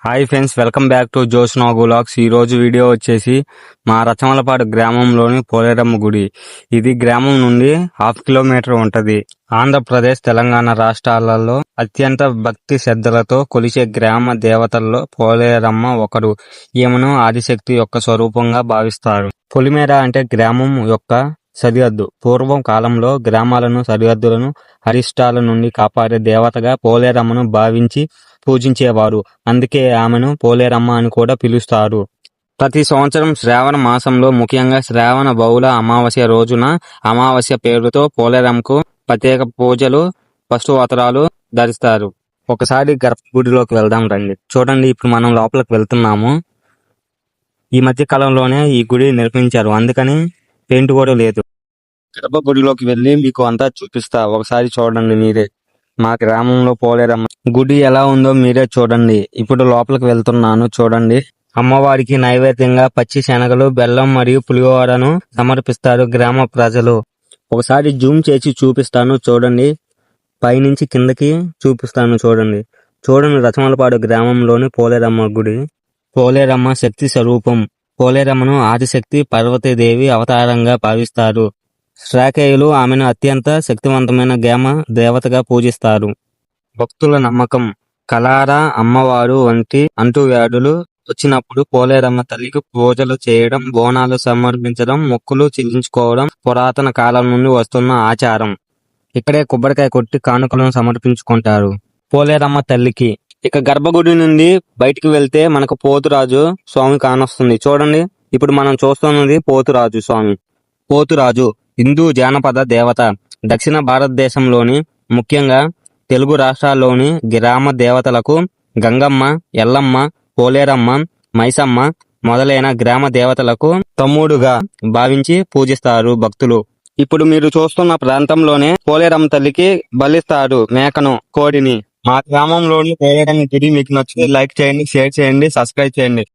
Hi friends, welcome back to Joshna vlogs. ఈ రోజు video వచ్చేసి మా రచమలపాడు గ్రామంలోని పోలేరమ్మ గుడి. ఇది గ్రామం నుండి 1/2 కిలోమీటర్ ఉంటది. ఆంధ్రప్రదేశ్, తెలంగాణ రాష్ట్రాలలో అత్యంత భక్తి శ్రద్ధలతో కొలిచే గ్రామ దేవతల్లో పోలేరమ్మ ఒకరు. ఈమెను ఆదిశక్తి యొక్క స్వరూపంగా భావిస్తారు. పొలిమేర అంటే గ్రామం యొక్క సరిహద్దు. పూర్వం కాలంలో గ్రామాలను సరిహద్దులను అరిష్టాల నుండి కాపాడే దేవతగా పోలేరమ్మను భావించి పూజించేవారు. అందుకే ఆమెను పోలేరమ్మ అని కూడా పిలుస్తారు. ప్రతి సంవత్సరం శ్రావణ మాసంలో, ముఖ్యంగా శ్రావణ బహుళ అమావాస్య రోజున అమావాస్య పేరుతో పోలేరమ్మకు ప్రత్యేక పూజలు, పశువతారాలు ధరిస్తారు. ఒకసారి గర్భగుడిలోకి వెళ్దాం రండి. చూడండి, ఇప్పుడు మనం లోపలికి వెళ్తున్నాము. ఈ మధ్య కాలంలోనే ఈ గుడి నిర్మించారు, అందుకని పెయింట్ కూడా లేదు. గర్భగుడిలోకి వెళ్ళి మీకు అంతా చూపిస్తా, ఒకసారి చూడండి మీరే. మా గ్రామంలో పోలేరమ్మ గుడి ఎలా ఉందో మీరే చూడండి. ఇప్పుడు లోపలికి వెళ్తున్నాను, చూడండి. అమ్మవారికి నైవేద్యంగా పచ్చి శనగలు, బెల్లం మరియు పులిహోరను సమర్పిస్తారు గ్రామ ప్రజలు. ఒకసారి జూమ్ చేసి చూపిస్తాను, చూడండి. పైనుంచి కిందకి చూపిస్తాను, చూడండి. రచమలపాడు గ్రామంలోని పోలేరమ్మ గుడి. పోలేరమ్మ శక్తి స్వరూపం. పోలేరమ్మను ఆదిశక్తి పార్వతీదేవి అవతారంగా భావిస్తారు. శ్రాకేయులు ఆమెను అత్యంత శక్తివంతమైన గ్రామ దేవతగా పూజిస్తారు. భక్తుల నమ్మకం, కలారా, అమ్మవారు వంటి అంటువ్యాధులు వచ్చినప్పుడు పోలేరమ్మ తల్లికి పూజలు చేయడం, బోనాలు సమర్పించడం, మొక్కులు చెల్లించుకోవడం పురాతన కాలం నుండి వస్తున్న ఆచారం. ఇక్కడే కొబ్బరికాయ కొట్టి కానుకలను సమర్పించుకుంటారు పోలేరమ్మ తల్లికి. ఇక గర్భగుడి నుండి బయటికి వెళ్తే మనకు పోతురాజు స్వామి కానొస్తుంది. చూడండి, ఇప్పుడు మనం చూస్తున్నది పోతురాజు స్వామి. పోతురాజు హిందూ జానపద దేవత. దక్షిణ భారతదేశంలోని, ముఖ్యంగా తెలుగు రాష్ట్రాల్లోని గ్రామ దేవతలకు గంగమ్మ, ఎల్లమ్మ, పోలేరమ్మ, మైసమ్మ మొదలైన గ్రామ దేవతలకు తమ్ముడుగా భావించి పూజిస్తారు భక్తులు. ఇప్పుడు మీరు చూస్తున్న ప్రాంతంలోనే పోలేరమ్మ తల్లికి బలిస్తారు మేకను, కోడిని. మా గ్రామంలోని పోలేరమ్మ గుడి మీకు నచ్చితే లైక్ చేయండి, షేర్ చేయండి, సబ్స్క్రైబ్ చేయండి.